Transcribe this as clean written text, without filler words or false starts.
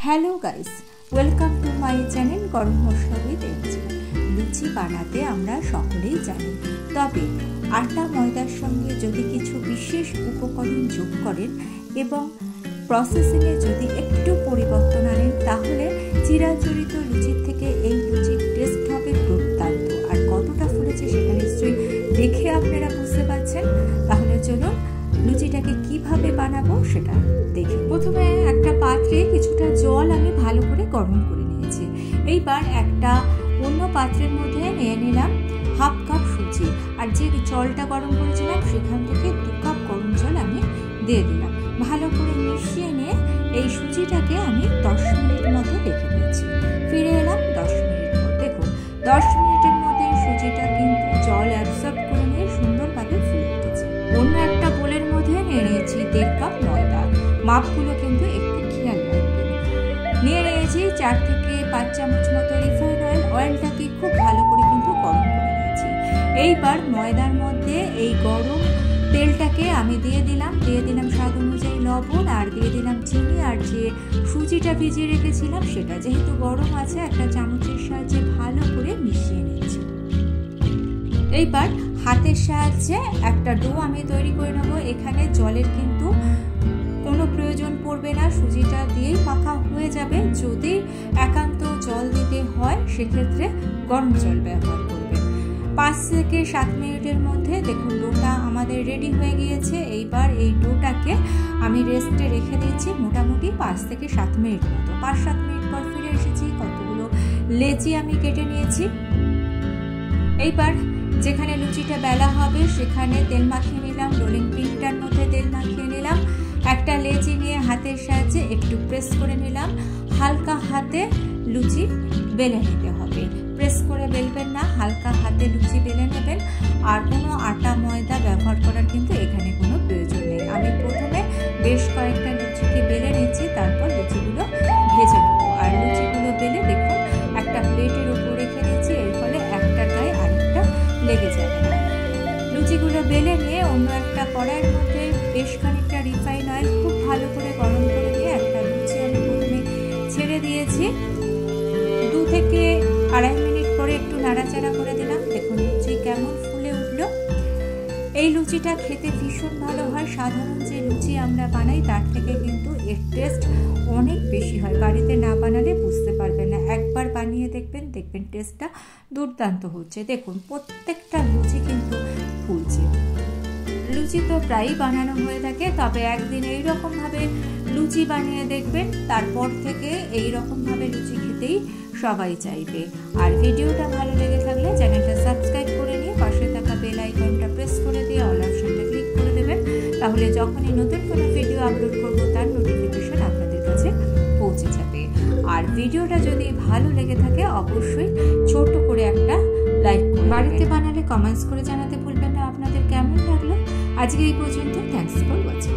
Hello guys, welcome to my channel গরম মশলা with MG. লুচি বানাতে আমরা সকলেই জানি, তবে আটা ময়দার সঙ্গে যদি কিছু বিশেষ উপকরণ যোগ করেন এবং প্রসেসিংয়ে যদি একটু পরিবর্তন আনেন, তাহলে চিরাচরিত লুচির থেকে এই লুচির টেস্ট হবে দুর্দান্ত। আর কতটা ফুলেছে সেটা নিশ্চয়ই দেখে আপনারা বুঝতে পারছেন। তাহলে চলুন লুচিটাকে কিভাবে বানাবো সেটা দেখি। প্রথমে একটা পাত্রে কিছুটা জল আমি ভালো করে গরম করে নিয়েছি। এইবার একটা অন্য পাত্রের মধ্যে নিয়ে নিলাম হাফ কাপ সুজি, আর যে জলটা গরম করেছিলাম সেখান থেকে 2 কাপ গরম জল আমি দিয়ে দিলাম। ভালো করে মিশিয়ে নিয়ে এই সুজিটাকে আমি 10 মিনিট মতো রেখে দিয়েছি। ফিরে এলাম 10 মিনিট পর। দেখুন 10 মিনিটের মধ্যে সুজিটা কিন্তু জল অ্যাবসর্ব করে নিয়ে সুন্দরভাবে ফুলে উঠেছে। অন্য একটা বোলের মধ্যে নিয়ে নিয়েছি 1.5 কাপ ময়দা। মাপগুলো কিন্তু একটু খেয়াল রাখবেন। নিয়ে নিয়েছি 4 থেকে 5 চামচ মতো রিফাইন অয়েল। অয়েলটাকে খুব ভালো করে কিন্তু গরম করে নিয়েছি। এইবার ময়দার মধ্যে এই গরম তেলটাকে আমি দিয়ে দিলাম স্বাদ অনুযায়ী লবণ, আর দিয়ে দিলাম চিনি, আর যে সুজিটা ভিজিয়ে রেখেছিলাম সেটা। যেহেতু গরম আছে, একটা চামচের সাহায্যে ভালো করে মিশিয়ে নিচ্ছি। এইবার হাতের সাহায্যে একটা ডো আমি তৈরি করে নেব। এখানে জলের কিন্তু কোনো প্রয়োজন পড়বে না, সুজিটা দিয়েই মাখা হয়ে যাবে। যদি একান্ত জল দিতে হয় সেক্ষেত্রে গরম জল ব্যবহার করবেন। 5 থেকে 7 মিনিটের মধ্যে দেখুন ডোটা আমাদের রেডি হয়ে গিয়েছে। এইবার এই ডোটাকে আমি রেস্টে রেখে দিয়েছি মোটামুটি 5 থেকে 7 মিনিট মতো। 5-7 মিনিট পর ফিরে এসেছি। কতগুলো লেচি আমি কেটে নিয়েছি। এইবার যেখানে লুচিটা বেলা হবে সেখানে তেল মাখিয়ে নিলাম। রোলিং পিনটার মধ্যে তেল মাখিয়ে নিলাম। একটা লেচি নিয়ে হাতের সাহায্যে একটু প্রেস করে নিলাম। হালকা হাতে লুচি বেলে নিতে হবে, প্রেস করে বেলবেন না, হালকা হাতে লুচি বেলে নেবেন। আর কোনো আটা ময়দা ব্যবহার করার কিন্তু এখানে কোনো প্রয়োজন নেই। আমি প্রথমে বেশ কয়েকটা লুচিকে বেলে নিচ্ছি, তারপর লুচিগুলো ভেজে নেব। আর লুচিগুলো বেলে দেখুন একটা প্লেটের উপর রেখে দিচ্ছি, এর ফলে একটার গায়ে আরেকটা লেগে যাবে না। লুচিগুলো বেলে নিয়ে অন্য একটা কড়াইয়ের মধ্যে বেশ খানিকটা রিফাইন অয়েল খুব ভালো করে গরম করে দিয়ে একটা লুচি আমি প্রথমে ছেড়ে দিয়েছি। 2 থেকে 2.5 মিনিট পরে একটু নাড়াচাড়া করে দিলাম। দেখুন লুচি কেমন ফুলে উঠলো। এই লুচিটা খেতে ভীষণ ভালো হয়। সাধারণ যে লুচি আমরা বানাই তার থেকে কিন্তু এর টেস্ট অনেক বেশি হয়। বাড়িতে না বানালে বুঝতে পারবেন না, একবার বানিয়ে দেখবেন টেস্টটা দুর্দান্ত হচ্ছে। দেখুন প্রত্যেকটা লুচি কিন্তু ফুলছে। লুচি তো প্রায়ই বানানো হয়ে থাকে, তবে একদিন এইরকমভাবে লুচি বানিয়ে দেখবেন, তারপর থেকে এইরকমভাবে লুচি খেতেই সবাই চাইবে। আর ভিডিওটা ভালো লেগে থাকলে চ্যানেলটা সাবস্ক্রাইব করে নিয়ে পাশে থাকা বেল আইকনটা প্রেস করে দিয়ে অল অপশনটা ক্লিক করে দেবেন। তাহলে যখনই নতুন কোনো ভিডিও আপলোড করব তার নোটিফিকেশন আপনাদের কাছে পৌঁছে যাবে। আর ভিডিওটা যদি ভালো লেগে থাকে অবশ্যই ছোট করে একটা লাইক করুন। বাড়িতে বানালে কমেন্টস করে জানাতে ভুলবেন না আপনাদের কেমন লাগলো। আজকে এই পর্যন্ত। Thanks for watching.